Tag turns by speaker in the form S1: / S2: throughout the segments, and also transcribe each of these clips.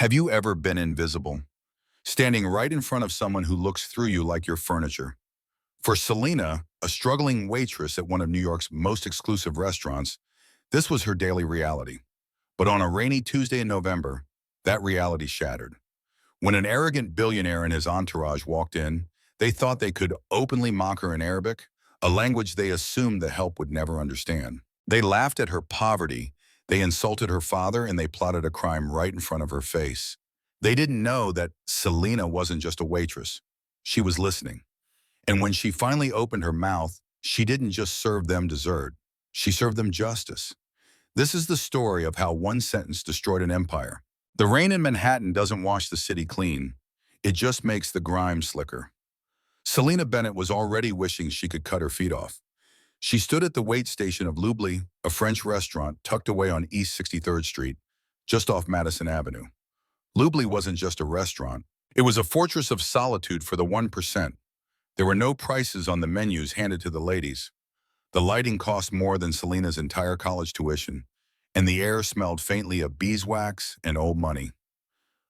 S1: Have you ever been invisible, standing right in front of someone who looks through you like you're furniture? For Selena, a struggling waitress at one of New York's most exclusive restaurants, this was her daily reality. But on a rainy Tuesday in November, that reality shattered. When an arrogant billionaire and his entourage walked in, they thought they could openly mock her in Arabic, a language they assumed the help would never understand. They laughed at her poverty, they insulted her father, and they plotted a crime right in front of her face. They didn't know that Selena wasn't just a waitress. She was listening. And when she finally opened her mouth, she didn't just serve them dessert. She served them justice. This is the story of how one sentence destroyed an empire. The rain in Manhattan doesn't wash the city clean. It just makes the grime slicker. Selena Bennett was already wishing she could cut her feet off. She stood at the wait station of L'Oubli, a French restaurant tucked away on East 63rd Street, just off Madison Avenue. L'Oubli wasn't just a restaurant. It was a fortress of solitude for the 1%. There were no prices on the menus handed to the ladies. The lighting cost more than Selena's entire college tuition, and the air smelled faintly of beeswax and old money.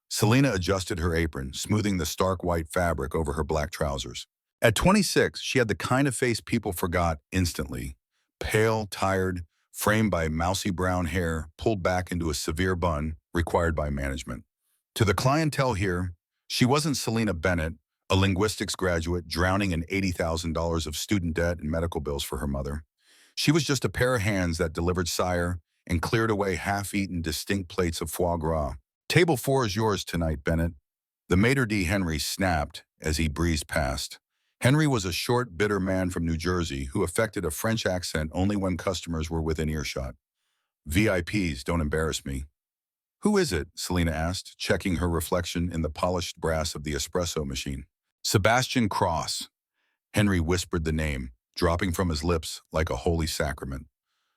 S1: Selena adjusted her apron, smoothing the stark white fabric over her black trousers. At 26, she had the kind of face people forgot instantly. Pale, tired, framed by mousy brown hair, pulled back into a severe bun required by management. To the clientele here, she wasn't Selena Bennett, a linguistics graduate drowning in $80,000 of student debt and medical bills for her mother. She was just a pair of hands that delivered sire and cleared away half-eaten distinct plates of foie gras. "Table 4 is yours tonight, Bennett." The maitre d' Henry snapped as he breezed past. Henry was a short, bitter man from New Jersey who affected a French accent only when customers were within earshot. "VIPs, don't embarrass me." "Who is it?" Selena asked, checking her reflection in the polished brass of the espresso machine. "Sebastian Cross." Henry whispered the name, dropping from his lips like a holy sacrament.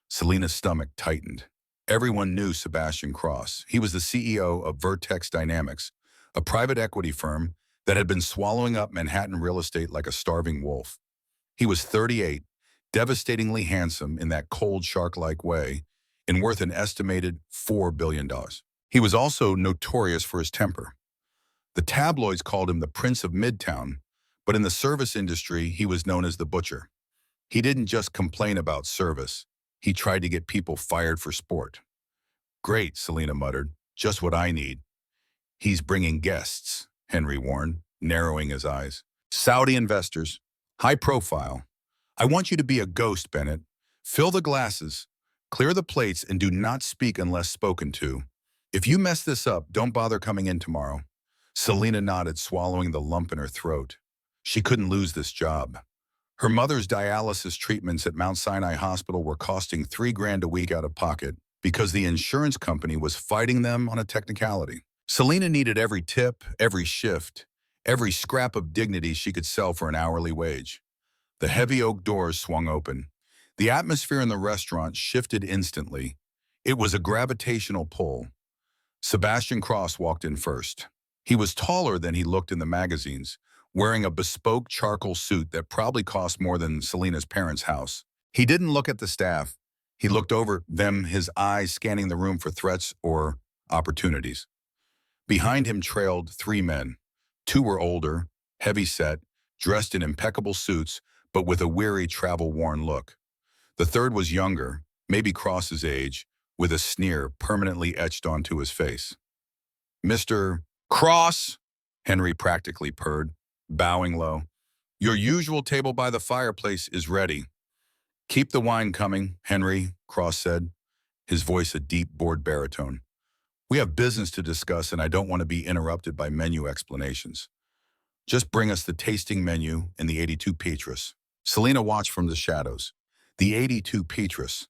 S1: Selena's stomach tightened. Everyone knew Sebastian Cross. He was the CEO of Vertex Dynamics, a private equity firm that had been swallowing up Manhattan real estate like a starving wolf. He was 38, devastatingly handsome in that cold shark-like way, and worth an estimated $4 billion. He was also notorious for his temper. The tabloids called him the Prince of Midtown, but in the service industry, he was known as the Butcher. He didn't just complain about service. He tried to get people fired for sport. "Great," Selena muttered. "Just what I need." "He's bringing guests," Henry warned, narrowing his eyes. "Saudi investors. High profile. I want you to be a ghost, Bennett. Fill the glasses, clear the plates, and do not speak unless spoken to. If you mess this up, don't bother coming in tomorrow." Selena nodded, swallowing the lump in her throat. She couldn't lose this job. Her mother's dialysis treatments at Mount Sinai Hospital were costing $3 grand a week out of pocket because the insurance company was fighting them on a technicality. Selena needed every tip, every shift, every scrap of dignity she could sell for an hourly wage. The heavy oak doors swung open. The atmosphere in the restaurant shifted instantly. It was a gravitational pull. Sebastian Cross walked in first. He was taller than he looked in the magazines, wearing a bespoke charcoal suit that probably cost more than Selena's parents' house. He didn't look at the staff. He looked over them, his eyes scanning the room for threats or opportunities. Behind him trailed 3 men. 2 were older, heavy-set, dressed in impeccable suits, but with a weary, travel-worn look. The third was younger, maybe Cross's age, with a sneer permanently etched onto his face. "Mr. Cross," Henry practically purred, bowing low. "Your usual table by the fireplace is ready." "Keep the wine coming, Henry," Cross said, his voice a deep, bored baritone. "We have business to discuss, and I don't want to be interrupted by menu explanations. Just bring us the tasting menu and the 82 Petrus." Selena watched from the shadows. The 82 Petrus.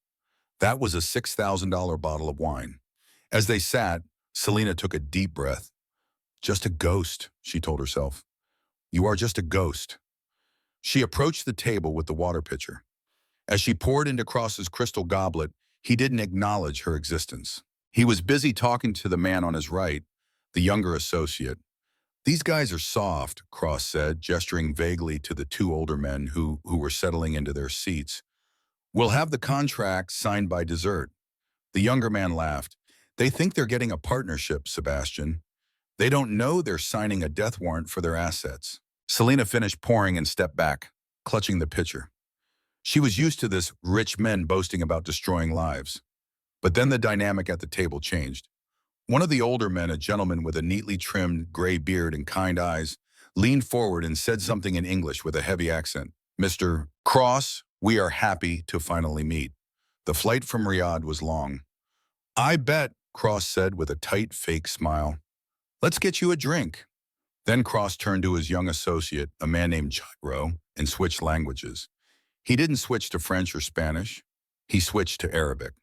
S1: That was a $6,000 bottle of wine. As they sat, Selena took a deep breath. "Just a ghost," she told herself. "You are just a ghost." She approached the table with the water pitcher. As she poured into Cross's crystal goblet, he didn't acknowledge her existence. He was busy talking to the man on his right, the younger associate. "These guys are soft," Cross said, gesturing vaguely to the 2 older men who were settling into their seats. "We'll have the contract signed by dessert." The younger man laughed. "They think they're getting a partnership, Sebastian. They don't know they're signing a death warrant for their assets. Selena finished pouring and stepped back, clutching the pitcher. She was used to this rich men boasting about destroying lives. But then the dynamic at the table changed. One of the older men, a gentleman with a neatly trimmed gray beard and kind eyes, leaned forward and said something in English with a heavy accent. "Mr. Cross, we are happy to finally meet. The flight from Riyadh was long." "I bet," Cross said with a tight, fake smile. "Let's get you a drink." Then Cross turned to his young associate, a man named Jairo, and switched languages. He didn't switch to French or Spanish. He switched to Arabic.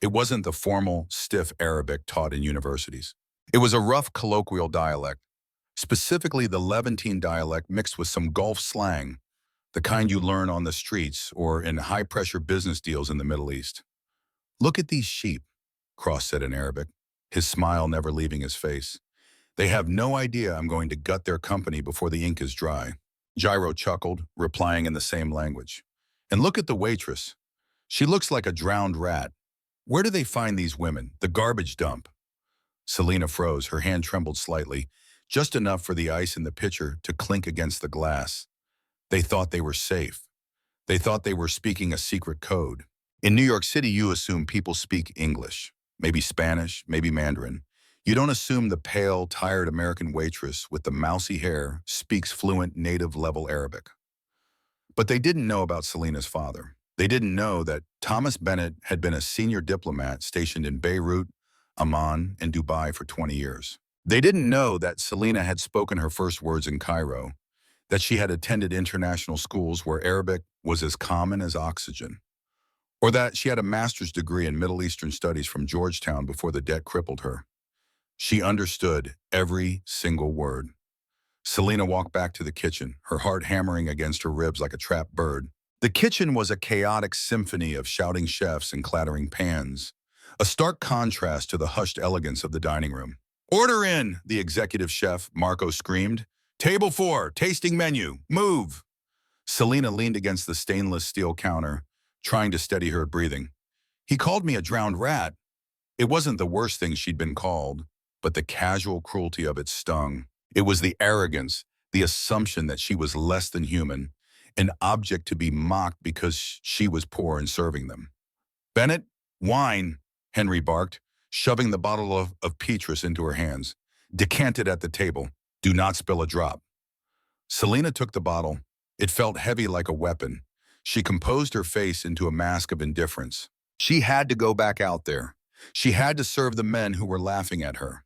S1: It wasn't the formal, stiff Arabic taught in universities. It was a rough colloquial dialect, specifically the Levantine dialect mixed with some Gulf slang, the kind you learn on the streets or in high-pressure business deals in the Middle East. "Look at these sheep," Cross said in Arabic, his smile never leaving his face. "They have no idea I'm going to gut their company before the ink is dry." Jairo chuckled, replying in the same language. "And look at the waitress. She looks like a drowned rat. Where do they find these women? The garbage dump." Selena froze, her hand trembled slightly, just enough for the ice in the pitcher to clink against the glass. They thought they were safe. They thought they were speaking a secret code. In New York City, you assume people speak English, maybe Spanish, maybe Mandarin. You don't assume the pale, tired American waitress with the mousy hair speaks fluent native-level Arabic. But they didn't know about Selena's father. They didn't know that Thomas Bennett had been a senior diplomat stationed in Beirut, Amman, and Dubai for 20 years. They didn't know that Selena had spoken her first words in Cairo, that she had attended international schools where Arabic was as common as oxygen, or that she had a master's degree in Middle Eastern studies from Georgetown before the debt crippled her. She understood every single word. Selena walked back to the kitchen, her heart hammering against her ribs like a trapped bird. The kitchen was a chaotic symphony of shouting chefs and clattering pans, a stark contrast to the hushed elegance of the dining room. "Order in," the executive chef, Marco, screamed. "Table 4, tasting menu, move." Selena leaned against the stainless steel counter, trying to steady her breathing. "He called me a drowned rat." It wasn't the worst thing she'd been called, but the casual cruelty of it stung. It was the arrogance, the assumption that she was less than human, an object to be mocked because she was poor in serving them. "Bennett, wine," Henry barked, shoving the bottle of Petrus into her hands. "Decant it at the table. Do not spill a drop." Selena took the bottle. It felt heavy like a weapon. She composed her face into a mask of indifference. She had to go back out there. She had to serve the men who were laughing at her.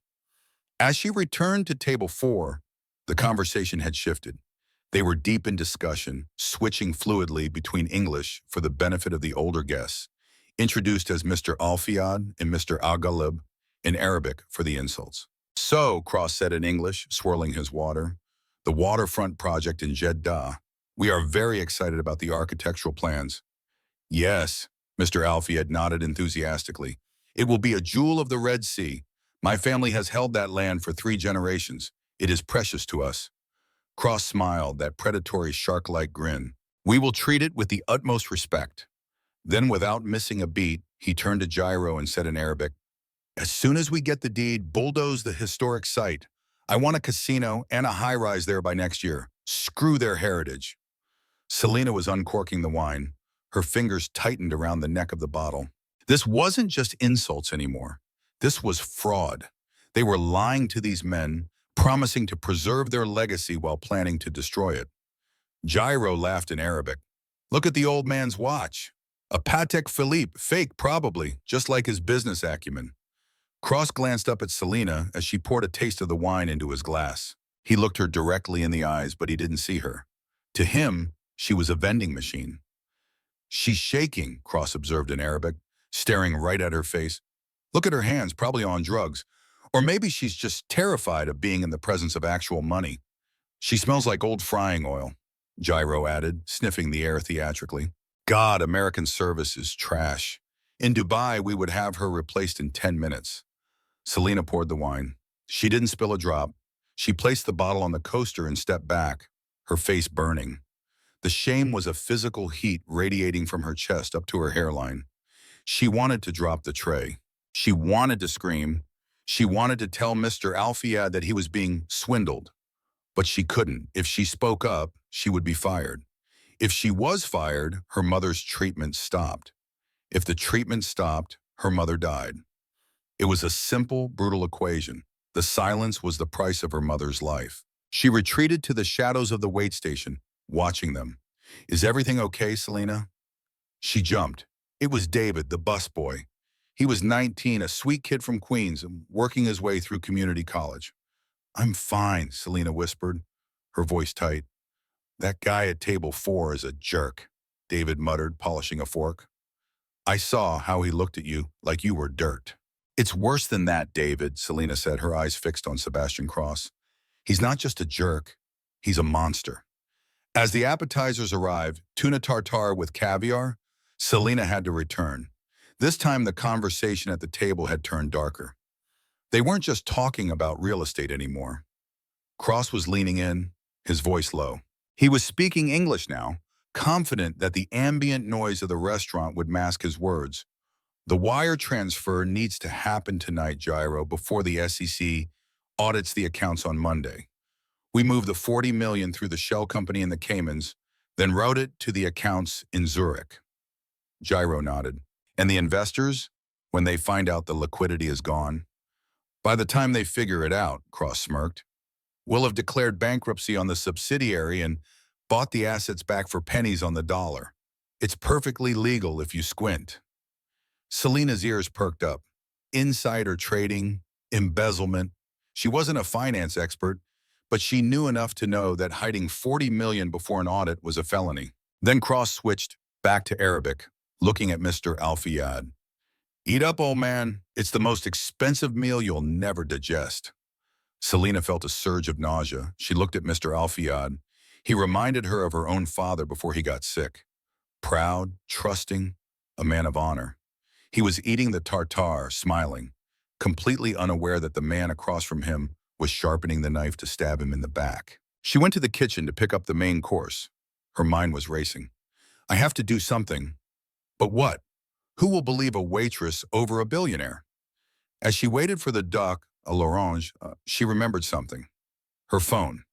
S1: As she returned to table 4, the conversation had shifted. They were deep in discussion, switching fluidly between English for the benefit of the older guests, introduced as Mr. Alfiad and Mr. Al-Ghalib, in Arabic for the insults. "So," Cross said in English, swirling his water, "the waterfront project in Jeddah. We are very excited about the architectural plans." "Yes," Mr. Alfiad nodded enthusiastically. "It will be a jewel of the Red Sea. My family has held that land for 3 generations. It is precious to us." Cross smiled, that predatory shark-like grin. "We will treat it with the utmost respect." Then, without missing a beat, he turned to Jairo and said in Arabic, "As soon as we get the deed, bulldoze the historic site. I want a casino and a high-rise there by next year. Screw their heritage." Selena was uncorking the wine. Her fingers tightened around the neck of the bottle. This wasn't just insults anymore. This was fraud. They were lying to these men, promising to preserve their legacy while planning to destroy it. Jairo laughed in Arabic. "Look at the old man's watch. A Patek Philippe, fake probably, just like his business acumen." Cross glanced up at Selena as she poured a taste of the wine into his glass. He looked her directly in the eyes, but he didn't see her. To him, she was a vending machine. "She's shaking," Cross observed in Arabic, staring right at her face. "Look at her hands, probably on drugs. Or maybe she's just terrified of being in the presence of actual money." "She smells like old frying oil," Jairo added, sniffing the air theatrically. "God, American service is trash. In Dubai, we would have her replaced in 10 minutes. Selena poured the wine. She didn't spill a drop. She placed the bottle on the coaster and stepped back, her face burning. The shame was a physical heat radiating from her chest up to her hairline. She wanted to drop the tray. She wanted to scream. She wanted to tell Mr. Alfiad that he was being swindled, but she couldn't. If she spoke up, she would be fired. If she was fired, her mother's treatment stopped. If the treatment stopped, her mother died. It was a simple, brutal equation. The silence was the price of her mother's life. She retreated to the shadows of the wait station, watching them. Is everything okay, Selena? She jumped. It was David, the busboy. He was 19, a sweet kid from Queens, working his way through community college. I'm fine, Selena whispered, her voice tight. That guy at table 4 is a jerk, David muttered, polishing a fork. I saw how he looked at you, like you were dirt. It's worse than that, David, Selena said, her eyes fixed on Sebastian Cross. He's not just a jerk, he's a monster. As the appetizers arrived, tuna tartare with caviar, Selena had to return. This time the conversation at the table had turned darker. They weren't just talking about real estate anymore. Cross was leaning in, his voice low. He was speaking English now, confident that the ambient noise of the restaurant would mask his words. The wire transfer needs to happen tonight, Gyro, before the SEC audits the accounts on Monday. We moved the $40 million through the shell company in the Caymans, then route it to the accounts in Zurich. Gyro nodded. And the investors, when they find out the liquidity is gone? By the time they figure it out, Cross smirked, we'll have declared bankruptcy on the subsidiary and bought the assets back for pennies on the dollar. It's perfectly legal if you squint. Selena's ears perked up. Insider trading, embezzlement. She wasn't a finance expert, but she knew enough to know that hiding $40 million before an audit was a felony. Then Cross switched back to Arabic, looking at Mr. Alfiad. Eat up, old man. It's the most expensive meal you'll never digest. Selena felt a surge of nausea. She looked at Mr. Alfiad. He reminded her of her own father before he got sick. Proud, trusting, a man of honor. He was eating the tartare, smiling, completely unaware that the man across from him was sharpening the knife to stab him in the back. She went to the kitchen to pick up the main course. Her mind was racing. I have to do something. But what? Who will believe a waitress over a billionaire? As she waited for the duck, a l'orange, she remembered something. Her phone.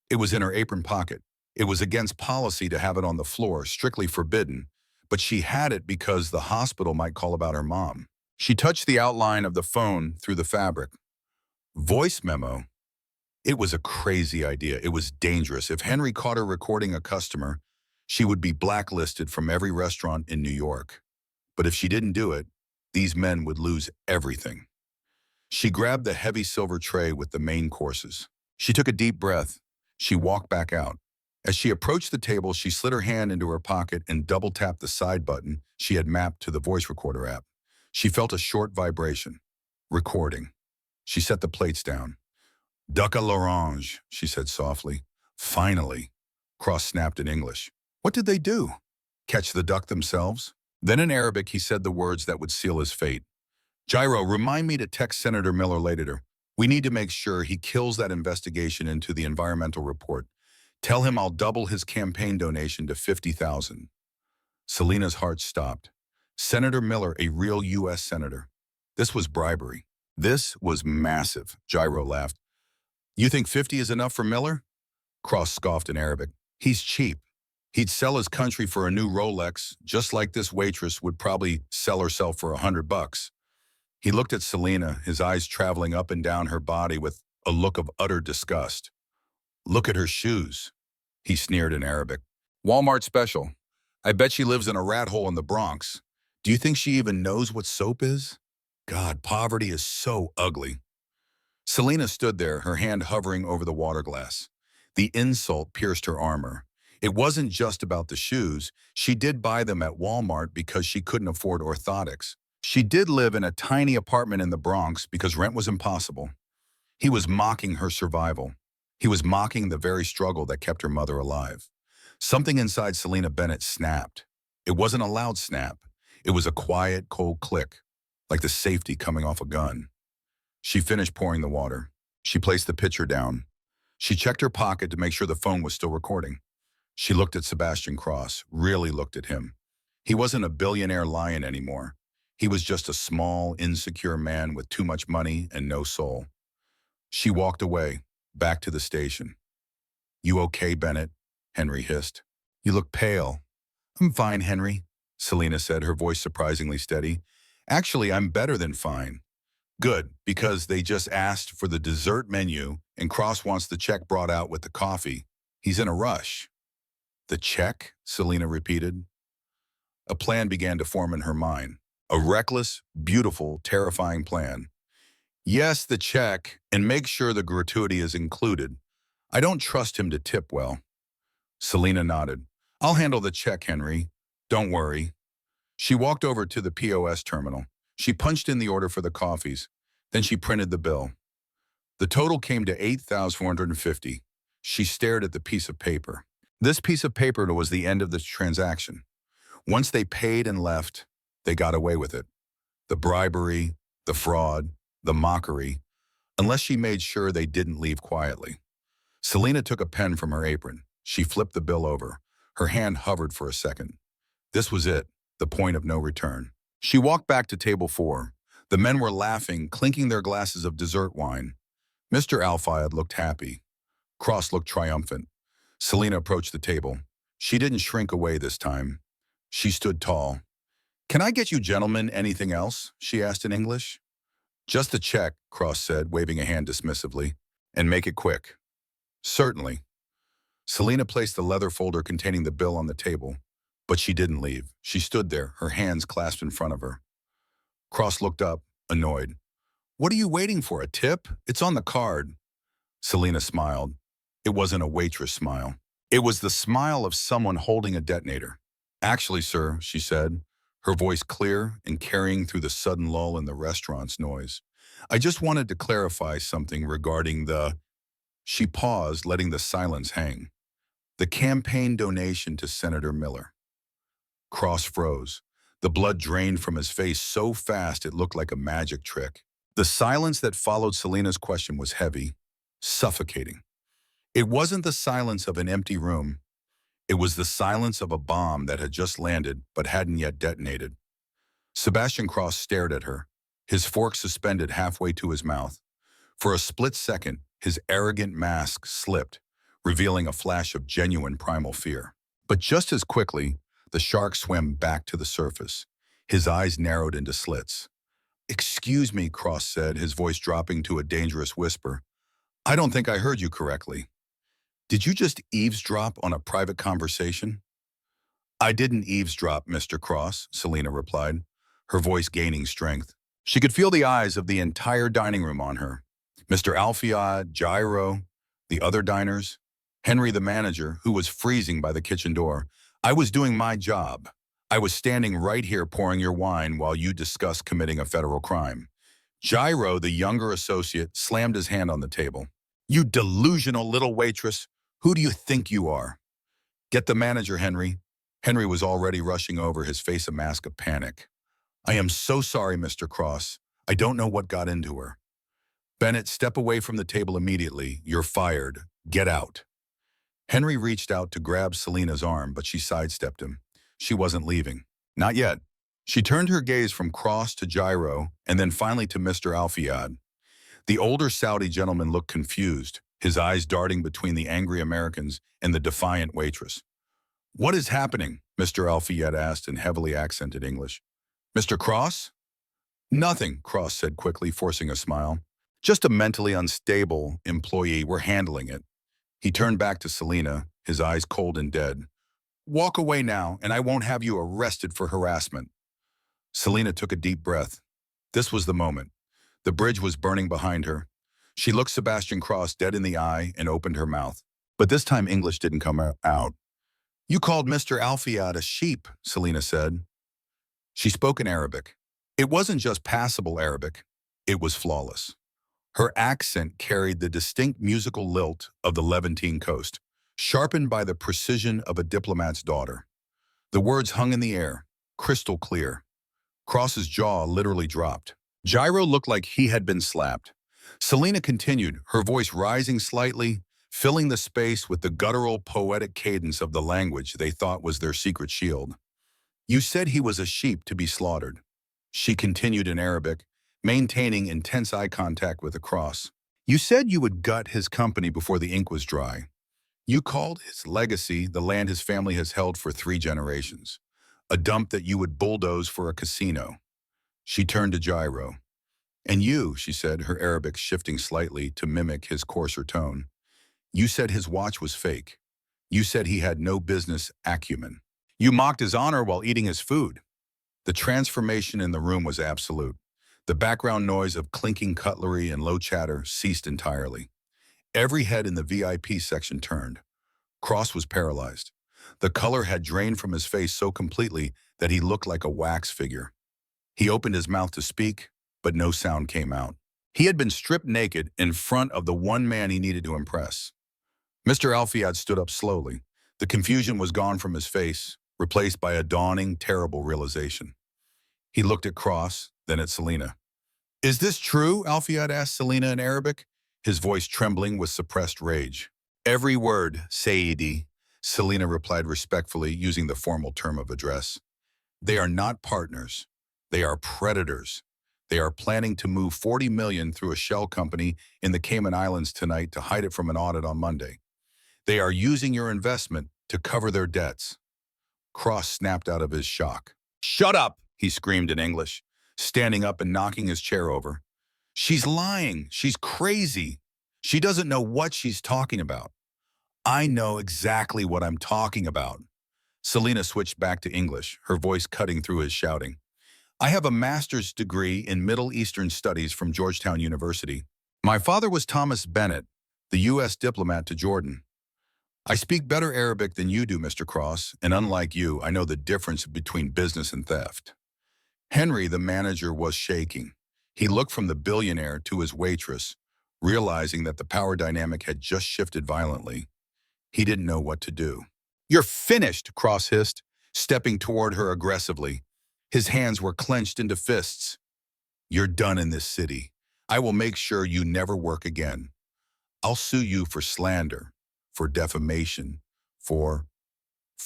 S1: It was in her apron pocket. It was against policy to have it on the floor, strictly forbidden, but she had it because the hospital might call about her mom. She touched the outline of the phone through the fabric. Voice memo. It was a crazy idea. It was dangerous. If Henry caught her recording a customer, she would be blacklisted from every restaurant in New York. But if she didn't do it, these men would lose everything. She grabbed the heavy silver tray with the main courses. She took a deep breath. She walked back out. As she approached the table, she slid her hand into her pocket and double-tapped the side button she had mapped to the voice recorder app. She felt a short vibration. Recording. She set the plates down. Duck à l'orange, she said softly. Finally. Cross snapped in English. What did they do? Catch the duck themselves? Then in Arabic, he said the words that would seal his fate. Gyro, remind me to text Senator Miller later. We need to make sure he kills that investigation into the environmental report. Tell him I'll double his campaign donation to $50,000. Selena's heart stopped. Senator Miller, a real U.S. senator. This was bribery. This was massive, Gyro laughed. You think 50 is enough for Miller? Cross scoffed in Arabic. He's cheap. He'd sell his country for a new Rolex, just like this waitress would probably sell herself for $100. He looked at Selena, his eyes traveling up and down her body with a look of utter disgust. Look at her shoes, he sneered in Arabic. Walmart special. I bet she lives in a rat hole in the Bronx. Do you think she even knows what soap is? God, poverty is so ugly. Selena stood there, her hand hovering over the water glass. The insult pierced her armor. It wasn't just about the shoes. She did buy them at Walmart because she couldn't afford orthotics. She did live in a tiny apartment in the Bronx because rent was impossible. He was mocking her survival. He was mocking the very struggle that kept her mother alive. Something inside Selena Bennett snapped. It wasn't a loud snap. It was a quiet, cold click, like the safety coming off a gun. She finished pouring the water. She placed the pitcher down. She checked her pocket to make sure the phone was still recording. She looked at Sebastian Cross, really looked at him. He wasn't a billionaire lion anymore. He was just a small, insecure man with too much money and no soul. She walked away, back to the station. "You okay, Bennett?" Henry hissed. "You look pale." "I'm fine, Henry," Selena said, her voice surprisingly steady. "Actually, I'm better than fine." "Good, because they just asked for the dessert menu and Cross wants the check brought out with the coffee. He's in a rush." "The check?" Selena repeated. A plan began to form in her mind. A reckless, beautiful, terrifying plan. "Yes, the check, and make sure the gratuity is included. I don't trust him to tip well." Selena nodded. "I'll handle the check, Henry. Don't worry." She walked over to the POS terminal. She punched in the order for the coffees. Then she printed the bill. The total came to $8,450. She stared at the piece of paper. This piece of paper was the end of the transaction. Once they paid and left, they got away with it. The bribery, the fraud, the mockery, unless she made sure they didn't leave quietly. Selena took a pen from her apron. She flipped the bill over. Her hand hovered for a second. This was it, the point of no return. She walked back to table 4. The men were laughing, clinking their glasses of dessert wine. Mr. Alfayed looked happy. Cross looked triumphant. Selena approached the table. She didn't shrink away this time. She stood tall. "Can I get you gentlemen anything else?" she asked in English. "Just the check," Cross said, waving a hand dismissively. "And make it quick." "Certainly." Selena placed the leather folder containing the bill on the table, but she didn't leave. She stood there, her hands clasped in front of her. Cross looked up, annoyed. "What are you waiting for, a tip? It's on the card." Selena smiled. It wasn't a waitress smile. It was the smile of someone holding a detonator. "Actually, sir," she said, her voice clear and carrying through the sudden lull in the restaurant's noise. "I just wanted to clarify something regarding the—" She paused, letting the silence hang. "The campaign donation to Senator Miller." Cross froze. The blood drained from his face so fast it looked like a magic trick. The silence that followed Selena's question was heavy, suffocating. It wasn't the silence of an empty room. It was the silence of a bomb that had just landed but hadn't yet detonated. Sebastian Cross stared at her, his fork suspended halfway to his mouth. For a split second, his arrogant mask slipped, revealing a flash of genuine primal fear. But just as quickly, the shark swam back to the surface. His eyes narrowed into slits. "Excuse me," Cross said, his voice dropping to a dangerous whisper. "I don't think I heard you correctly. Did you just eavesdrop on a private conversation?" "I didn't eavesdrop, Mr. Cross," Selena replied, her voice gaining strength. She could feel the eyes of the entire dining room on her. Mr. Alfayed, Gyro, the other diners, Henry the manager, who was freezing by the kitchen door. "I was doing my job. I was standing right here pouring your wine while you discussed committing a federal crime." Gyro, the younger associate, slammed his hand on the table. "You delusional little waitress. Who do you think you are?" "Get the manager, Henry." Henry was already rushing over, his face a mask of panic. "I am so sorry, Mr. Cross. I don't know what got into her." "Bennett, step away from the table immediately. You're fired. Get out." Henry reached out to grab Selena's arm, but she sidestepped him. She wasn't leaving. Not yet. She turned her gaze from Cross to Gyro and then finally to Mr. Alfayed. The older Saudi gentleman looked confused, his eyes darting between the angry Americans and the defiant waitress. "What is happening?" Mr. Alfayed asked in heavily accented English. "Mr. Cross?" "Nothing," Cross said quickly, forcing a smile. "Just a mentally unstable employee. We're handling it." He turned back to Selena, his eyes cold and dead. "Walk away now, and I won't have you arrested for harassment." Selena took a deep breath. This was the moment. The bridge was burning behind her. She looked Sebastian Cross dead in the eye and opened her mouth. But this time English didn't come out. "You called Mr. Alfayed a sheep," Selena said. She spoke in Arabic. It wasn't just passable Arabic. It was flawless. Her accent carried the distinct musical lilt of the Levantine coast, sharpened by the precision of a diplomat's daughter. The words hung in the air, crystal clear. Cross's jaw literally dropped. Gyro looked like he had been slapped. Selena continued, her voice rising slightly, filling the space with the guttural, poetic cadence of the language they thought was their secret shield. "You said he was a sheep to be slaughtered." She continued in Arabic, maintaining intense eye contact with the Cross. You said you would gut his company before the ink was dry. You called his legacy the land his family has held for 3 generations, a dump that you would bulldoze for a casino. She turned to Gyro. And you, she said, her Arabic shifting slightly to mimic his coarser tone. You said his watch was fake. You said he had no business acumen. You mocked his honor while eating his food. The transformation in the room was absolute. The background noise of clinking cutlery and low chatter ceased entirely. Every head in the VIP section turned. Cross was paralyzed. The color had drained from his face so completely that he looked like a wax figure. He opened his mouth to speak, but no sound came out. He had been stripped naked in front of the one man he needed to impress. Mr. Alfiad stood up slowly. The confusion was gone from his face, replaced by a dawning, terrible realization. He looked at Cross, then at Selena. Is this true? Alfiad asked Selena in Arabic, his voice trembling with suppressed rage. Every word, Sayyidi, Selena replied respectfully, using the formal term of address. They are not partners. They are predators. They are planning to move $40 million through a shell company in the Cayman Islands tonight to hide it from an audit on Monday. They are using your investment to cover their debts. Cross snapped out of his shock. Shut up, he screamed in English, standing up and knocking his chair over. She's lying. She's crazy. She doesn't know what she's talking about. I know exactly what I'm talking about. Selena switched back to English, her voice cutting through his shouting. I have a master's degree in Middle Eastern Studies from Georgetown University. My father was Thomas Bennett, the U.S. diplomat to Jordan. I speak better Arabic than you do, Mr. Cross, and unlike you, I know the difference between business and theft. Henry, the manager, was shaking. He looked from the billionaire to his waitress, realizing that the power dynamic had just shifted violently. He didn't know what to do. You're finished, Cross hissed, stepping toward her aggressively. His hands were clenched into fists. You're done in this city. I will make sure you never work again. I'll sue you for slander, for defamation, for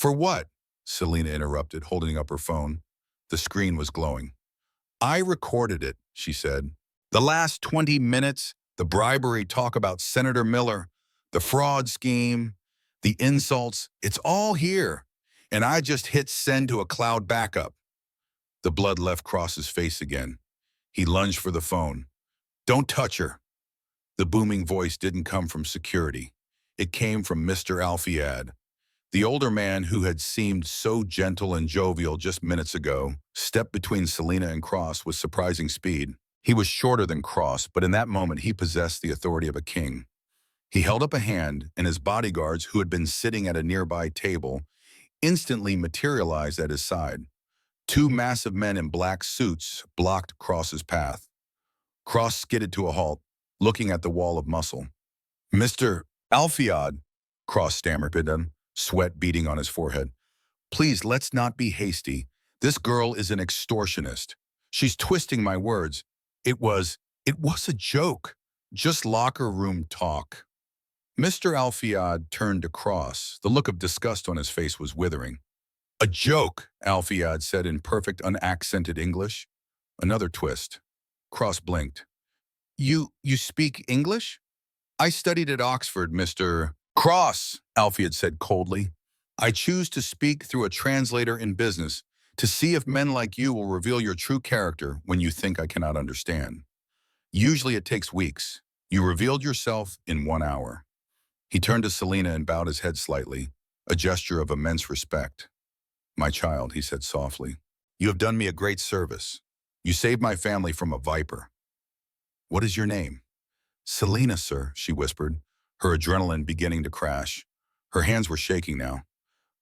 S1: what? Selena interrupted, holding up her phone. The screen was glowing. I recorded it, she said. The last 20 minutes, the bribery talk about Senator Miller, the fraud scheme, the insults, it's all here. And I just hit send to a cloud backup. The blood left Cross's face again. He lunged for the phone. Don't touch her. The booming voice didn't come from security. It came from Mr. Alfiad. The older man, who had seemed so gentle and jovial just minutes ago, stepped between Selena and Cross with surprising speed. He was shorter than Cross, but in that moment he possessed the authority of a king. He held up a hand, and his bodyguards, who had been sitting at a nearby table, instantly materialized at his side. 2 massive men in black suits blocked Cross's path. Cross skidded to a halt, looking at the wall of muscle. Mr. Alfiad, Cross stammered at him, sweat beading on his forehead. Please, let's not be hasty. This girl is an extortionist. She's twisting my words. It was a joke. Just locker room talk. Mr. Alfiad turned to Cross. The look of disgust on his face was withering. A joke, Alfiad said in perfect unaccented English. Another twist. Cross blinked. You speak English? I studied at Oxford, Mr. Cross, Alfiad said coldly. I choose to speak through a translator in business to see if men like you will reveal your true character when you think I cannot understand. Usually it takes weeks. You revealed yourself in 1 hour. He turned to Selena and bowed his head slightly, a gesture of immense respect. My child, he said softly, you have done me a great service. You saved my family from a viper. What is your name? Selena, sir, she whispered, her adrenaline beginning to crash. Her hands were shaking now.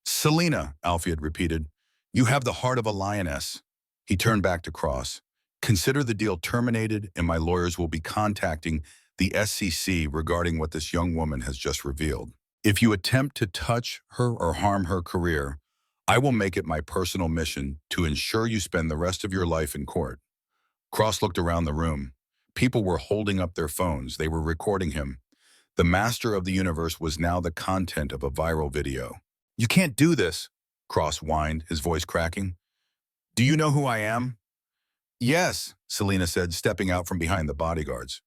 S1: Selena, Alfiad repeated, you have the heart of a lioness. He turned back to Cross. Consider the deal terminated, and my lawyers will be contacting the SEC regarding what this young woman has just revealed. If you attempt to touch her or harm her career, I will make it my personal mission to ensure you spend the rest of your life in court. Cross looked around the room. People were holding up their phones. They were recording him. The master of the universe was now the content of a viral video. You can't do this, Cross whined, his voice cracking. Do you know who I am? Yes, Selena said, stepping out from behind the bodyguards.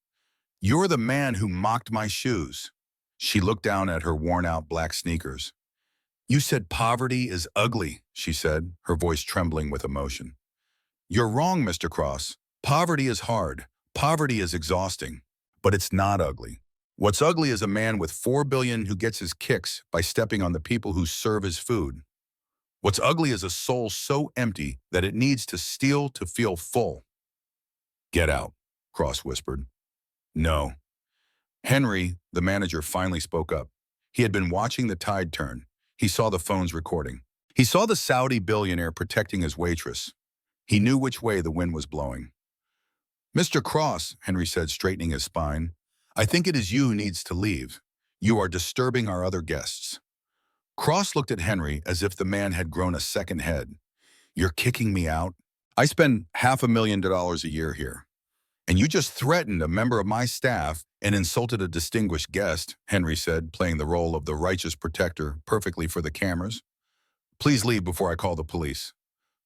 S1: You're the man who mocked my shoes. She looked down at her worn-out black sneakers. You said poverty is ugly, she said, her voice trembling with emotion. You're wrong, Mr. Cross. Poverty is hard. Poverty is exhausting. But it's not ugly. What's ugly is a man with 4 billion who gets his kicks by stepping on the people who serve his food. What's ugly is a soul so empty that it needs to steal to feel full. Get out, Cross whispered. No. Henry, the manager, finally spoke up. He had been watching the tide turn. He saw the phones recording. He saw the Saudi billionaire protecting his waitress. He knew which way the wind was blowing. Mr. Cross, Henry said, straightening his spine, I think it is you who needs to leave. You are disturbing our other guests. Cross looked at Henry as if the man had grown a second head. You're kicking me out? I spend $500,000 a year here. And you just threatened a member of my staff and insulted a distinguished guest, Henry said, playing the role of the righteous protector perfectly for the cameras. Please leave before I call the police.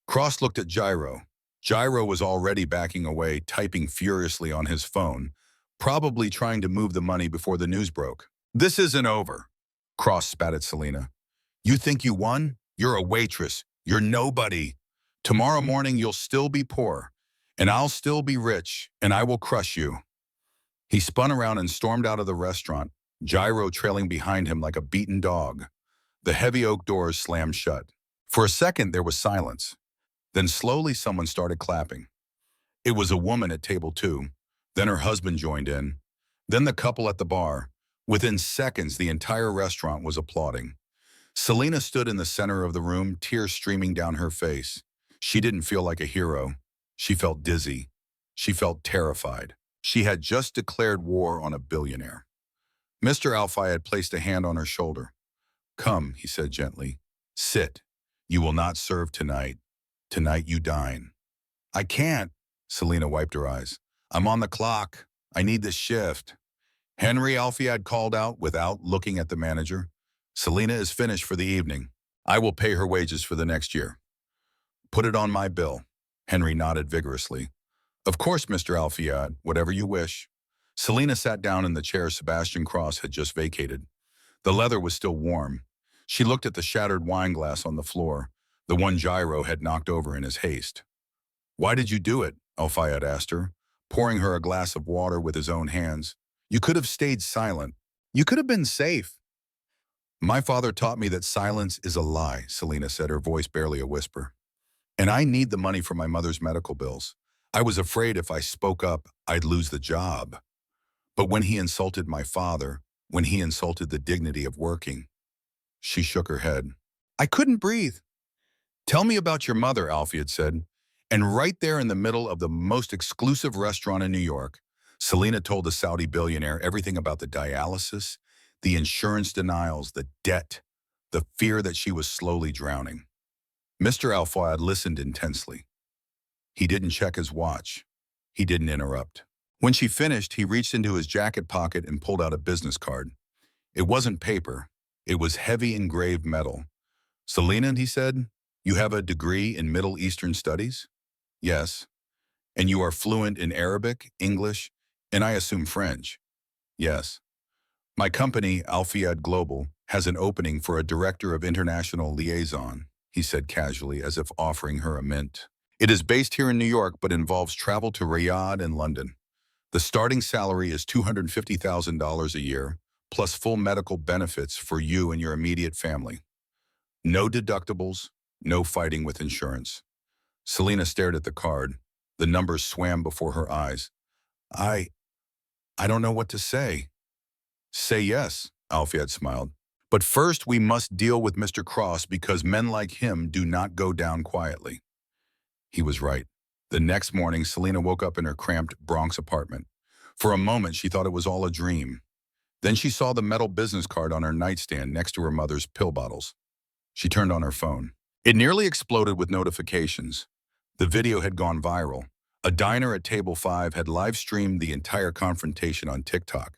S1: Cross looked at Gyro. Gyro was already backing away, typing furiously on his phone, probably trying to move the money before the news broke. This isn't over. Cross spat at Selena. You think you won? You're a waitress. You're nobody. Tomorrow morning you'll still be poor, and I'll still be rich, and I will crush you. He spun around and stormed out of the restaurant, Gyro trailing behind him like a beaten dog. The heavy oak doors slammed shut. For a second there was silence. Then slowly someone started clapping. It was a woman at table 2. Then her husband joined in. Then the couple at the bar. Within seconds, the entire restaurant was applauding. Selena stood in the center of the room, tears streaming down her face. She didn't feel like a hero. She felt dizzy. She felt terrified. She had just declared war on a billionaire. Mr. Al-Fayed placed a hand on her shoulder. Come, he said gently. Sit. You will not serve tonight. Tonight you dine. I can't. Selena wiped her eyes. I'm on the clock. I need this shift. Henry, Al-Fayed called out without looking at the manager. Selena is finished for the evening. I will pay her wages for the next year. Put it on my bill. Henry nodded vigorously. Of course, Mr. Al-Fayed, whatever you wish. Selena sat down in the chair Sebastian Cross had just vacated. The leather was still warm. She looked at the shattered wine glass on the floor, the one Gyro had knocked over in his haste. Why did you do it? Al-Fayed asked her, pouring her a glass of water with his own hands. You could have stayed silent. You could have been safe. My father taught me that silence is a lie, Selena said, her voice barely a whisper. And I need the money for my mother's medical bills. I was afraid if I spoke up, I'd lose the job. But when he insulted my father, when he insulted the dignity of working, she shook her head. I couldn't breathe. Tell me about your mother, Al-Fayed said. And right there in the middle of the most exclusive restaurant in New York, Selena told the Saudi billionaire everything about the dialysis, the insurance denials, the debt, the fear that she was slowly drowning. Mr. Al-Fayed listened intensely. He didn't check his watch. He didn't interrupt. When she finished, he reached into his jacket pocket and pulled out a business card. It wasn't paper. It was heavy engraved metal. Selena, he said, you have a degree in Middle Eastern Studies? Yes. And you are fluent in Arabic, English, and I assume French? Yes. My company, Al-Fayed Global, has an opening for a director of international liaison, he said casually, as if offering her a mint. It is based here in New York, but involves travel to Riyadh and London. The starting salary is $250,000 a year, plus full medical benefits for you and your immediate family. No deductibles, no fighting with insurance. Selena stared at the card. The numbers swam before her eyes. I don't know what to say. Say yes, Al-Fayed smiled. But first we must deal with Mr. Cross because men like him do not go down quietly. He was right. The next morning, Selena woke up in her cramped Bronx apartment. For a moment, she thought it was all a dream. Then she saw the metal business card on her nightstand next to her mother's pill bottles. She turned on her phone. It nearly exploded with notifications. The video had gone viral. A diner at Table 5 had live-streamed the entire confrontation on TikTok.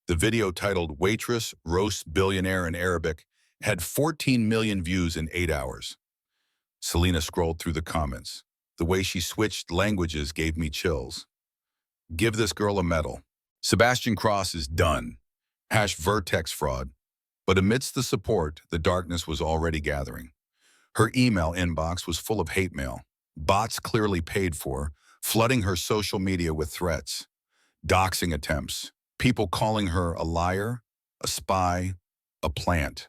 S1: The video, titled Waitress Roasts Billionaire in Arabic, had 14 million views in 8 hours. Selena scrolled through the comments. The way she switched languages gave me chills. Give this girl a medal. Sebastian Cross is done. Hash Vertex fraud. But amidst the support, the darkness was already gathering. Her email inbox was full of hate mail. Bots clearly paid for, flooding her social media with threats, doxing attempts, people calling her a liar, a spy, a plant.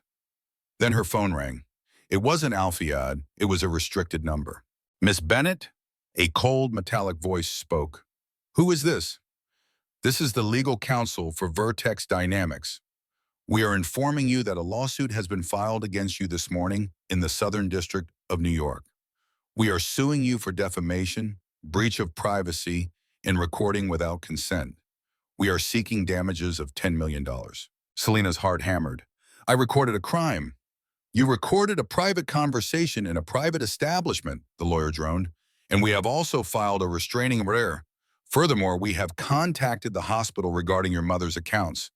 S1: Then her phone rang. It wasn't Alfiad, it was a restricted number. Miss Bennett? A cold, metallic voice spoke. Who is this? This is the legal counsel for Vertex Dynamics. We are informing you that a lawsuit has been filed against you this morning in the Southern District of New York. We are suing you for defamation, breach of privacy, and recording without consent. We are seeking damages of $10 million. Selena's heart hammered. I recorded a crime. You recorded a private conversation in a private establishment, the lawyer droned, and we have also filed a restraining order. Furthermore, we have contacted the hospital regarding your mother's accounts.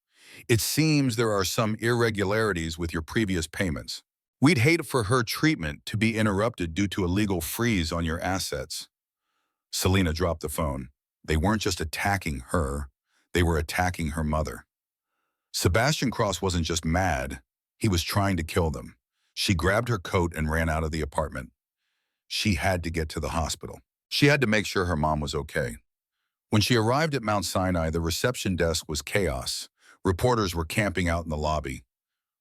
S1: It seems there are some irregularities with your previous payments. We'd hate for her treatment to be interrupted due to a legal freeze on your assets. Selena dropped the phone. They weren't just attacking her, they were attacking her mother. Sebastian Cross wasn't just mad, he was trying to kill them. She grabbed her coat and ran out of the apartment. She had to get to the hospital. She had to make sure her mom was okay. When she arrived at Mount Sinai, the reception desk was chaos. Reporters were camping out in the lobby.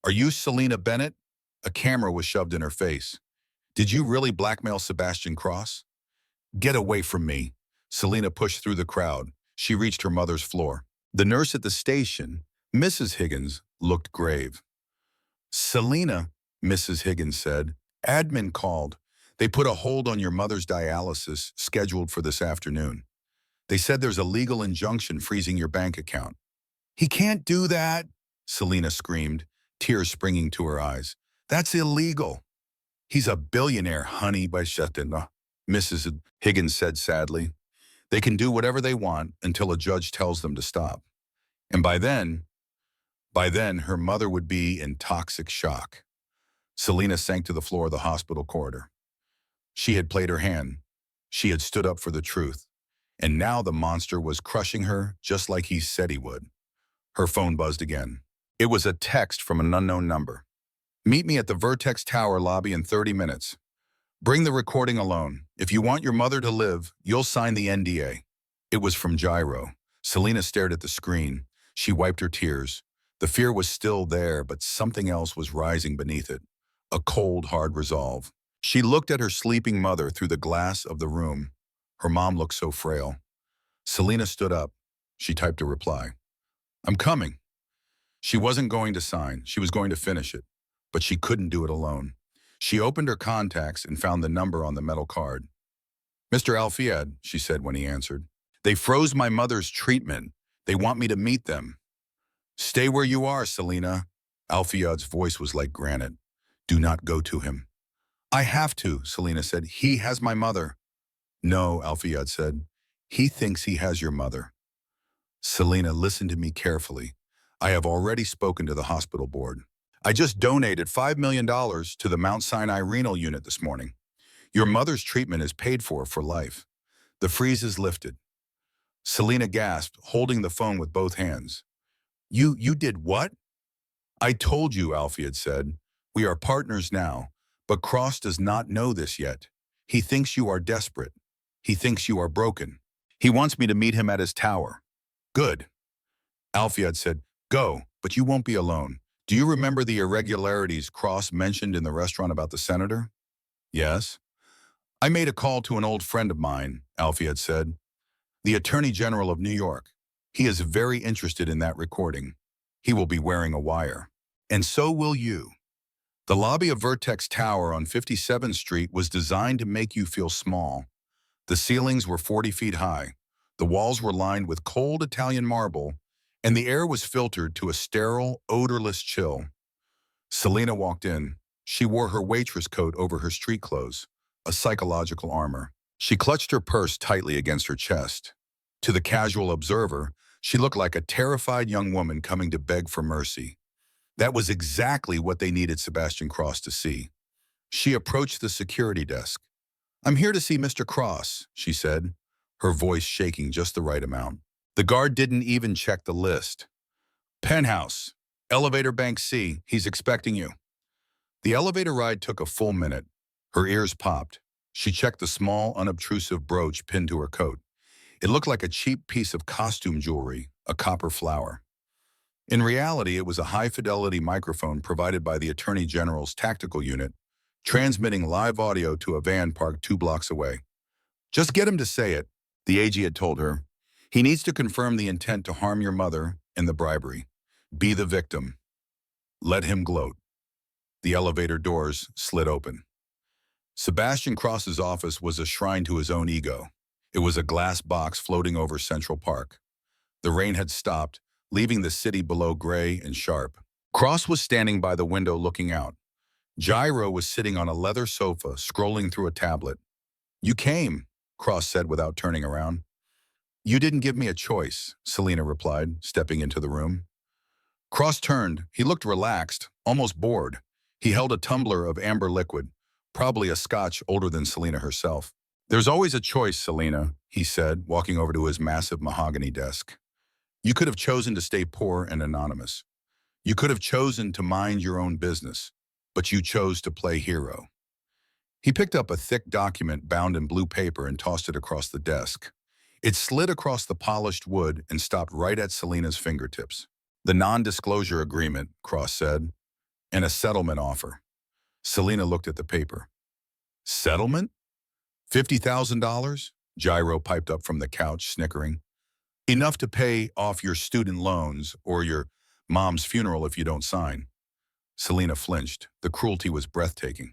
S1: Are you Selena Bennett? A camera was shoved in her face. Did you really blackmail Sebastian Cross? Get away from me. Selena pushed through the crowd. She reached her mother's floor. The nurse at the station, Mrs. Higgins, looked grave. Selena, Mrs. Higgins said, admin called. They put a hold on your mother's dialysis scheduled for this afternoon. They said there's a legal injunction freezing your bank account. He can't do that, Selena screamed, tears springing to her eyes. That's illegal. He's a billionaire, honey, by Shetina, Mrs. Higgins said sadly. They can do whatever they want until a judge tells them to stop. And by then, her mother would be in toxic shock. Selena sank to the floor of the hospital corridor. She had played her hand. She had stood up for the truth. And now the monster was crushing her just like he said he would. Her phone buzzed again. It was a text from an unknown number. Meet me at the Vertex Tower lobby in 30 minutes. Bring the recording alone. If you want your mother to live, you'll sign the NDA. It was from Gyro. Selena stared at the screen. She wiped her tears. The fear was still there, but something else was rising beneath it. A cold, hard resolve. She looked at her sleeping mother through the glass of the room. Her mom looked so frail. Selena stood up. She typed a reply. I'm coming. She wasn't going to sign. She was going to finish it. But she couldn't do it alone. She opened her contacts and found the number on the metal card. Mr. Alfiad, she said when he answered. They froze my mother's treatment. They want me to meet them. Stay where you are, Selena. Alfiad's voice was like granite. Do not go to him. I have to, Selena said. He has my mother. No, Alfiad said. He thinks he has your mother. Selena, listen to me carefully. I have already spoken to the hospital board. I just donated $5 million to the Mount Sinai renal unit this morning. Your mother's treatment is paid for life. The freeze is lifted. Selena gasped, holding the phone with both hands. You did what? I told you, Alfiad said. We are partners now, but Cross does not know this yet. He thinks you are desperate. He thinks you are broken. He wants me to meet him at his tower. Good. Alfiad said, go, but you won't be alone. Do you remember the irregularities Cross mentioned in the restaurant about the senator? Yes. I made a call to an old friend of mine, Alfiad said. The Attorney General of New York. He is very interested in that recording. He will be wearing a wire. And so will you. The lobby of Vertex Tower on 57th Street was designed to make you feel small. The ceilings were 40 feet high. The walls were lined with cold Italian marble, and the air was filtered to a sterile, odorless chill. Selena walked in. She wore her waitress coat over her street clothes, a psychological armor. She clutched her purse tightly against her chest. To the casual observer, she looked like a terrified young woman coming to beg for mercy. That was exactly what they needed Sebastian Cross to see. She approached the security desk. I'm here to see Mr. Cross, she said, her voice shaking just the right amount. The guard didn't even check the list. Penthouse, elevator bank C, he's expecting you. The elevator ride took a full minute. Her ears popped. She checked the small, unobtrusive brooch pinned to her coat. It looked like a cheap piece of costume jewelry, a copper flower. In reality, it was a high-fidelity microphone provided by the Attorney General's tactical unit, transmitting live audio to a van parked 2 blocks away. Just get him to say it, the AG had told her. He needs to confirm the intent to harm your mother and the bribery. Be the victim. Let him gloat. The elevator doors slid open. Sebastian Cross's office was a shrine to his own ego. It was a glass box floating over Central Park. The rain had stopped, leaving the city below gray and sharp. Cross was standing by the window looking out. Gyro was sitting on a leather sofa, scrolling through a tablet. You came, Cross said without turning around. You didn't give me a choice, Selena replied, stepping into the room. Cross turned. He looked relaxed, almost bored. He held a tumbler of amber liquid, probably a scotch older than Selena herself. There's always a choice, Selena, he said, walking over to his massive mahogany desk. You could have chosen to stay poor and anonymous. You could have chosen to mind your own business, but you chose to play hero. He picked up a thick document bound in blue paper and tossed it across the desk. It slid across the polished wood and stopped right at Selena's fingertips. The non-disclosure agreement, Cross said, and a settlement offer. Selena looked at the paper. Settlement? $50,000? Gyro piped up from the couch, snickering. Enough to pay off your student loans or your mom's funeral if you don't sign. Selena flinched. The cruelty was breathtaking.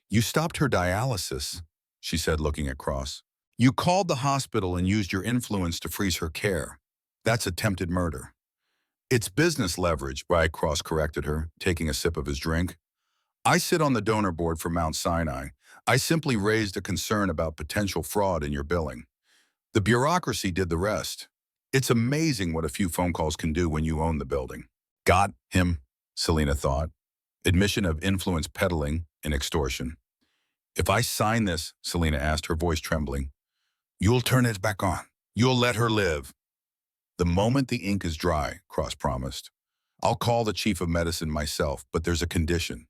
S1: You stopped her dialysis, she said, looking at Cross. You called the hospital and used your influence to freeze her care. That's attempted murder. It's business leverage, Cross corrected her, taking a sip of his drink. I sit on the donor board for Mount Sinai. I simply raised a concern about potential fraud in your billing. The bureaucracy did the rest. It's amazing what a few phone calls can do when you own the building. Got him, Selena thought. Admission of influence peddling and extortion. If I sign this, Selena asked, her voice trembling, you'll turn it back on. You'll let her live. The moment the ink is dry, Cross promised. I'll call the chief of medicine myself, but there's a condition.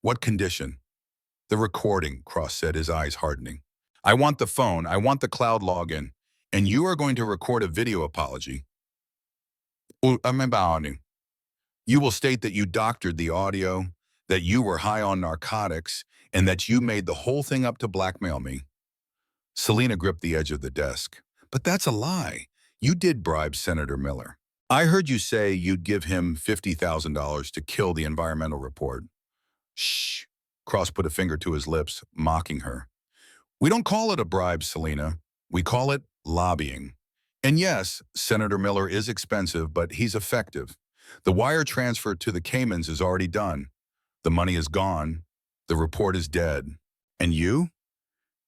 S1: What condition? The recording, Cross said, his eyes hardening. I want the phone, I want the cloud login, and you are going to record a video apology. You will state that you doctored the audio, that you were high on narcotics, and that you made the whole thing up to blackmail me. Selena gripped the edge of the desk. But that's a lie. You did bribe Senator Miller. I heard you say you'd give him $50,000 to kill the environmental report. Shh. Cross put a finger to his lips, mocking her. We don't call it a bribe, Selena. We call it lobbying. And yes, Senator Miller is expensive, but he's effective. The wire transfer to the Caymans is already done. The money is gone. The report is dead. And you?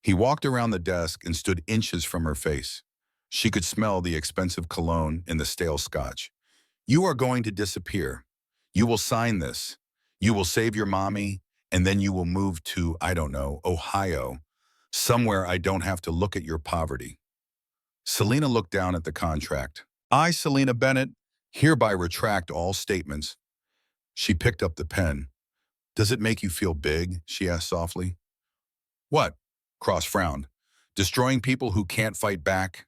S1: He walked around the desk and stood inches from her face. She could smell the expensive cologne and the stale scotch. You are going to disappear. You will sign this. You will save your mommy, and then you will move to, I don't know, Ohio, somewhere I don't have to look at your poverty. Selena looked down at the contract. I, Selena Bennett, hereby retract all statements. She picked up the pen. Does it make you feel big? She asked softly. What? Cross frowned. Destroying people who can't fight back?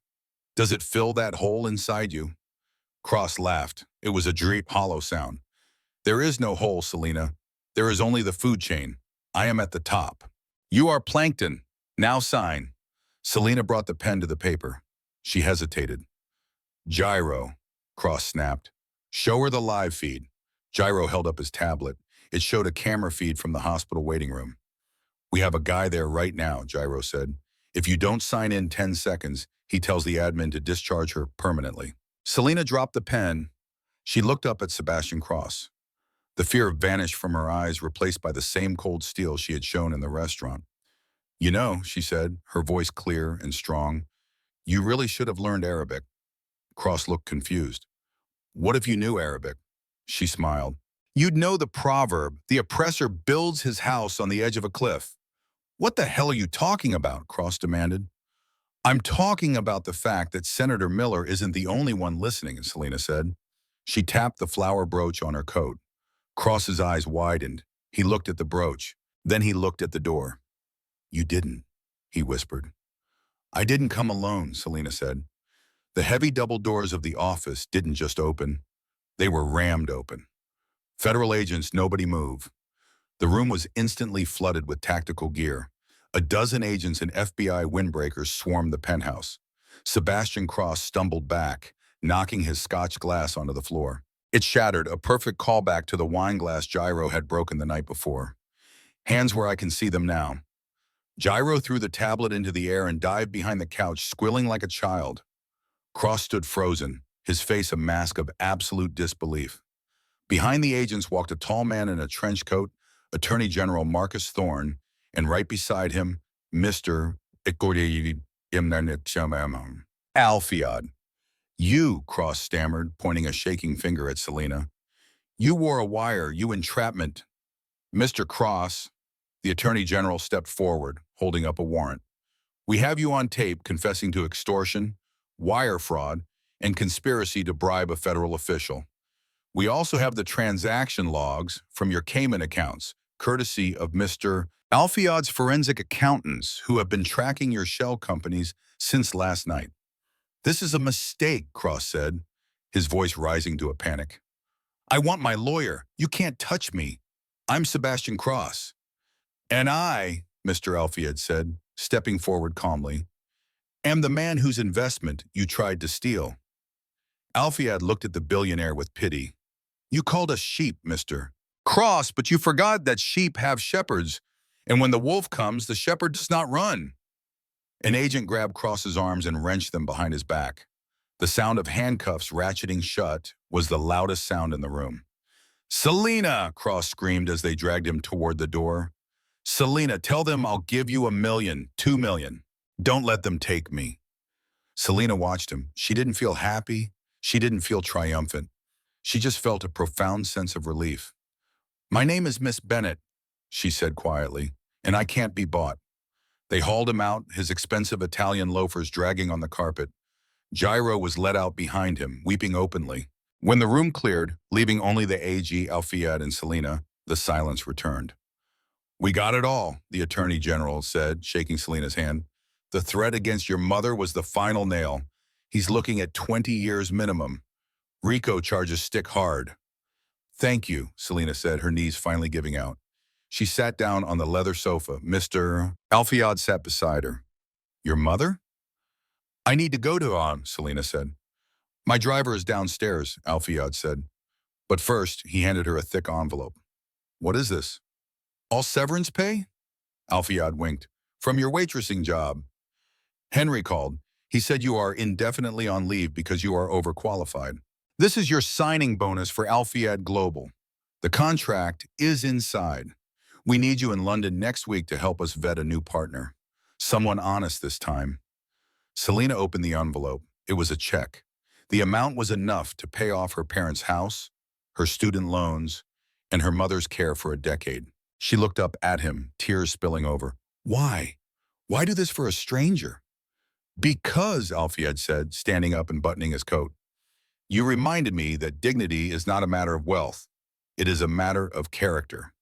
S1: Does it fill that hole inside you? Cross laughed. It was a deep, hollow sound. There is no hole, Selena. There is only the food chain. I am at the top. You are plankton. Now sign. Selena brought the pen to the paper. She hesitated. Gyro, Cross snapped. Show her the live feed. Gyro held up his tablet. It showed a camera feed from the hospital waiting room. We have a guy there right now, Gyro said. If you don't sign in 10 seconds, he tells the admin to discharge her permanently. Selena dropped the pen. She looked up at Sebastian Cross. The fear vanished from her eyes, replaced by the same cold steel she had shown in the restaurant. You know, she said, her voice clear and strong, you really should have learned Arabic. Cross looked confused. What if you knew Arabic? She smiled. You'd know the proverb, the oppressor builds his house on the edge of a cliff. What the hell are you talking about? Cross demanded. I'm talking about the fact that Senator Miller isn't the only one listening, Selena said. She tapped the flower brooch on her coat. Cross's eyes widened. He looked at the brooch. Then he looked at the door. You didn't, he whispered. I didn't come alone, Selena said. The heavy double doors of the office didn't just open. They were rammed open. Federal agents, nobody move. The room was instantly flooded with tactical gear. A dozen agents and FBI windbreakers swarmed the penthouse. Sebastian Cross stumbled back, knocking his scotch glass onto the floor. It shattered, a perfect callback to the wine glass Gyro had broken the night before. Hands where I can see them now. Gyro threw the tablet into the air and dived behind the couch, squealing like a child. Cross stood frozen, his face a mask of absolute disbelief. Behind the agents walked a tall man in a trench coat, Attorney General Marcus Thorne, and right beside him, Mr. Alfiad. You, Cross stammered, pointing a shaking finger at Selena. You wore a wire, you entrapment. Mr. Cross, the Attorney General stepped forward, holding up a warrant. We have you on tape confessing to extortion, wire fraud, and conspiracy to bribe a federal official. We also have the transaction logs from your Cayman accounts, courtesy of Mr. Alfiad's forensic accountants who have been tracking your shell companies since last night. This is a mistake, Cross said, his voice rising to a panic. I want my lawyer. You can't touch me. I'm Sebastian Cross. And I, Mr. Alfiad said, stepping forward calmly, am the man whose investment you tried to steal. Alfiad looked at the billionaire with pity. You called us sheep, Mr. Cross, but you forgot that sheep have shepherds, and when the wolf comes, the shepherd does not run. An agent grabbed Cross's arms and wrenched them behind his back. The sound of handcuffs ratcheting shut was the loudest sound in the room. Selena, Cross screamed as they dragged him toward the door. Selena, tell them I'll give you $1 million, $2 million. Don't let them take me. Selena watched him. She didn't feel happy. She didn't feel triumphant. She just felt a profound sense of relief. My name is Miss Bennett, she said quietly, and I can't be bought. They hauled him out, his expensive Italian loafers dragging on the carpet. Gyro was let out behind him, weeping openly. When the room cleared, leaving only the AG, Alfiad, and Selena, the silence returned. We got it all, the Attorney General said, shaking Selena's hand. The threat against your mother was the final nail. He's looking at 20 years minimum. RICO charges stick hard. Thank you, Selena said, her knees finally giving out. She sat down on the leather sofa. Mr. Alfiad sat beside her. Your mother? I need to go to Selena said. My driver is downstairs, Alfiad said. But first, he handed her a thick envelope. What is this? All severance pay? Alfiad winked. From your waitressing job. Henry called. He said you are indefinitely on leave because you are overqualified. This is your signing bonus for Alfiad Global. The contract is inside. We need you in London next week to help us vet a new partner. Someone honest this time. Selena opened the envelope. It was a check. The amount was enough to pay off her parents' house, her student loans, and her mother's care for a decade. She looked up at him, tears spilling over. Why? Why do this for a stranger? Because, Alfiad said, standing up and buttoning his coat. You reminded me that dignity is not a matter of wealth. It is a matter of character.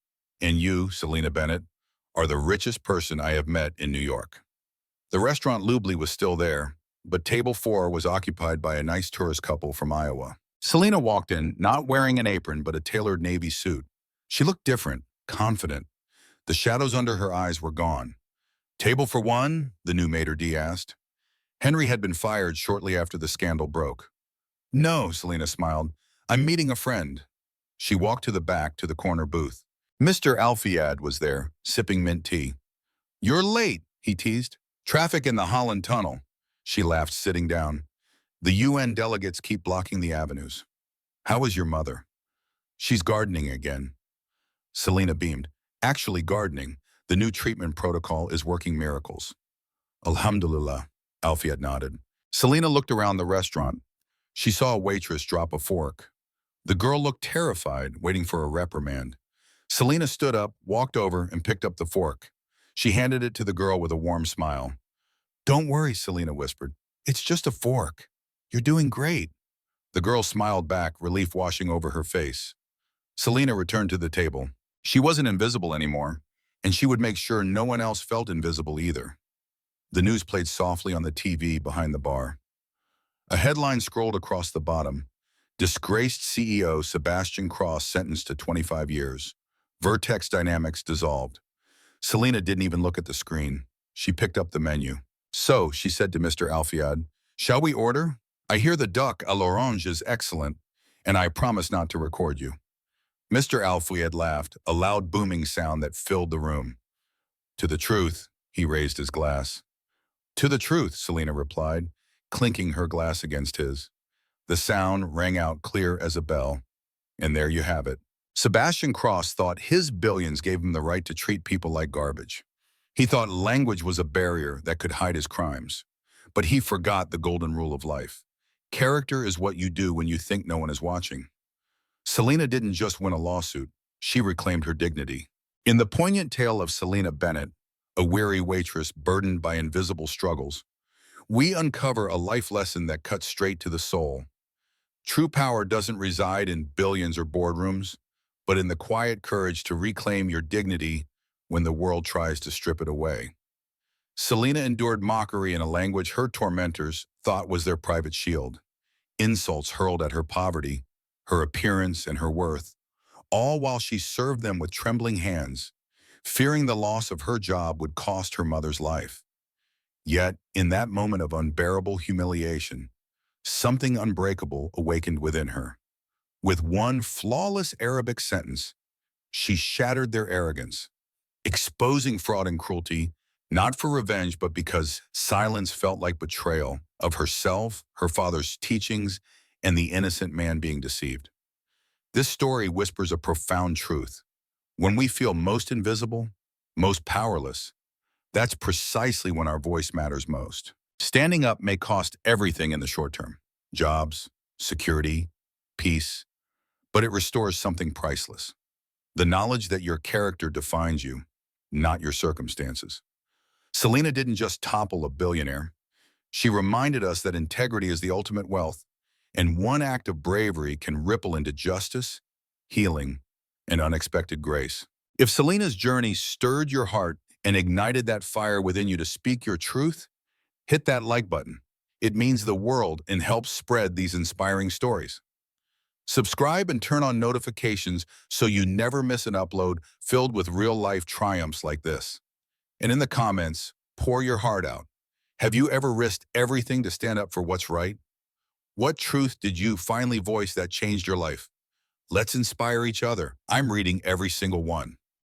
S1: And you, Selena Bennett, are the richest person I have met in New York. The restaurant Lubli was still there, but table 4 was occupied by a nice tourist couple from Iowa. Selena walked in, not wearing an apron but a tailored navy suit. She looked different, confident. The shadows under her eyes were gone. Table for one? The new maitre d' asked. Henry had been fired shortly after the scandal broke. No, Selena smiled. I'm meeting a friend. She walked to the back to the corner booth. Mr. Alfiad was there, sipping mint tea. You're late, he teased. Traffic in the Holland Tunnel. She laughed, sitting down. The UN delegates keep blocking the avenues. How is your mother? She's gardening again. Selena beamed. Actually gardening. The new treatment protocol is working miracles. Alhamdulillah, Alfiad nodded. Selena looked around the restaurant. She saw a waitress drop a fork. The girl looked terrified, waiting for a reprimand. Selena stood up, walked over, and picked up the fork. She handed it to the girl with a warm smile. "Don't worry," Selena whispered. "It's just a fork. You're doing great." The girl smiled back, relief washing over her face. Selena returned to the table. She wasn't invisible anymore, and she would make sure no one else felt invisible either. The news played softly on the TV behind the bar. A headline scrolled across the bottom. Disgraced CEO Sebastian Cross sentenced to 25 years. Vertex Dynamics dissolved. Selena didn't even look at the screen. She picked up the menu. "So," she said to Mr. Alfiad, "shall we order? I hear the duck à l'orange is excellent, and I promise not to record you." Mr. Alfiad laughed, a loud booming sound that filled the room. "To the truth," he raised his glass. "To the truth," Selena replied, clinking her glass against his. The sound rang out clear as a bell. And there you have it. Sebastian Cross thought his billions gave him the right to treat people like garbage. He thought language was a barrier that could hide his crimes. But he forgot the golden rule of life. Character is what you do when you think no one is watching. Selena didn't just win a lawsuit. She reclaimed her dignity. In the poignant tale of Selena Bennett, a weary waitress burdened by invisible struggles, we uncover a life lesson that cuts straight to the soul. True power doesn't reside in billions or boardrooms, but in the quiet courage to reclaim your dignity when the world tries to strip it away. Selena endured mockery in a language her tormentors thought was their private shield. Insults hurled at her poverty, her appearance, and her worth, all while she served them with trembling hands, fearing the loss of her job would cost her mother's life. Yet, in that moment of unbearable humiliation, something unbreakable awakened within her. With one flawless Arabic sentence, she shattered their arrogance, exposing fraud and cruelty, not for revenge, but because silence felt like betrayal of herself, her father's teachings, and the innocent man being deceived. This story whispers a profound truth. When we feel most invisible, most powerless, that's precisely when our voice matters most. Standing up may cost everything in the short term: jobs, security, peace, but it restores something priceless: the knowledge that your character defines you, not your circumstances. Selena didn't just topple a billionaire. She reminded us that integrity is the ultimate wealth, and one act of bravery can ripple into justice, healing, and unexpected grace. If Selena's journey stirred your heart and ignited that fire within you to speak your truth, hit that like button. It means the world and helps spread these inspiring stories. Subscribe and turn on notifications so you never miss an upload filled with real-life triumphs like this. And in the comments, pour your heart out. Have you ever risked everything to stand up for what's right? What truth did you finally voice that changed your life? Let's inspire each other. I'm reading every single one.